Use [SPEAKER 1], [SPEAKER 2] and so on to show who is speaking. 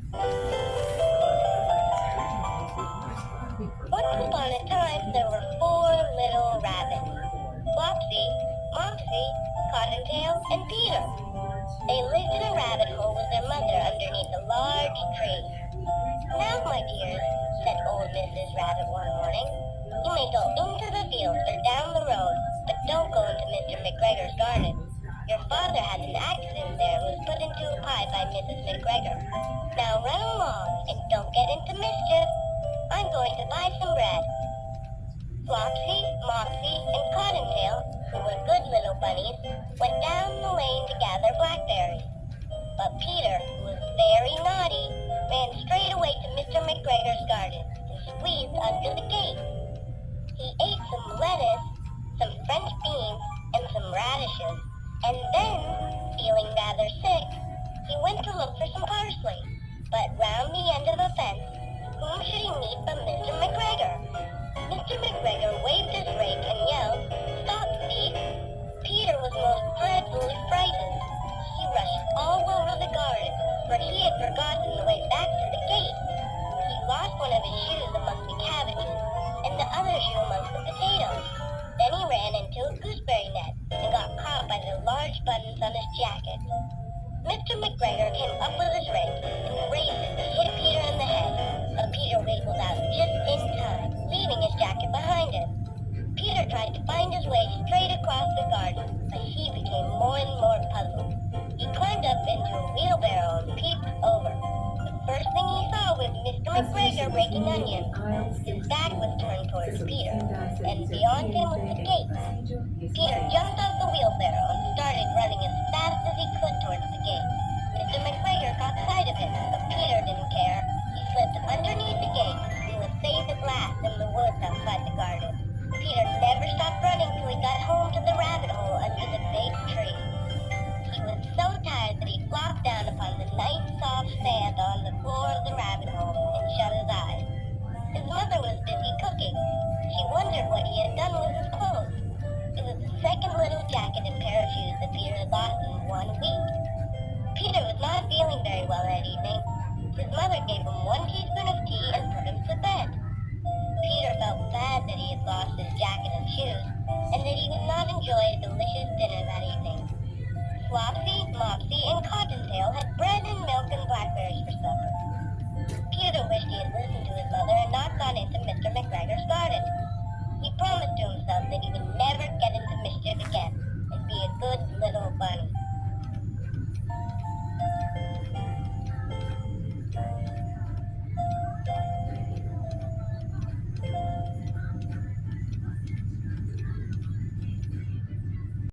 [SPEAKER 1] Once upon a time, there were four little rabbits: Flopsy, Mopsy, Cottontail, and Peter. They lived in a rabbit hole with their mother underneath a large tree. "Now, my dears," said old Mrs. Rabbit one morning, "you may go into the fields or down the road, but don't go into Mr. McGregor's garden. Your father had an accident there and was put into a pie by Mrs. McGregor. Now run along and don't get into mischief. I'm going to buy some bread." Flopsy, Mopsy, and Cottontail, who were good little bunnies, went down the lane to gather blackberries. But Peter, who was very naughty, ran straight away to Mr. McGregor's garden and squeezed under the gate. He ate some lettuce, some French beans, and some radishes, and then, feeling rather sick, he went to look for some parsley. But round the end of the fence, whom should he meet but Mr. McGregor? Mr. McGregor waved his rake and yelled, "Stop, thief!" Peter was most dreadfully frightened. He rushed all over the garden, for he had forgotten the way back to the gate. He lost one of his shoes among the cabbages, and the other shoe amongst the potatoes. Then he ran into a gooseberry net, and got caught by the large buttons on his jacket. Mr. McGregor came up with his rake, and raised it to hit Peter in the head, but Peter wiggled out just in time, leaving his jacket behind him. Peter tried to find his way straight across the garden, but he became more and more puzzled. He climbed up into a wheelbarrow and peeped over. The first thing he saw was Mr. McGregor raking onions. His back was turned towards Peter, and beyond him was the gate. Peter jumped off the wheelbarrow and started running as fast as he could towards the gate. Mr. McGregor caught sight of him, but Peter didn't care. He slipped underneath the gate and was safe at last in the woods outside the garden. Peter never stopped running till he got home to the rabbit hole under the big tree. He was so tired that he flopped down upon the nice soft sand on the floor of the rabbit hole and shut his eyes. His mother was busy cooking. She wondered what he had done with his clothes. It was the second little jacket and pair of shoes that Peter had lost in 1 week. Peter was not feeling very well that evening. His mother gave him 1 teaspoon of tea and put him to bed. Peter felt bad that he had lost his jacket and shoes, and that he would not enjoy a delicious dinner that evening. Flopsy, Mopsy, and Cottontail had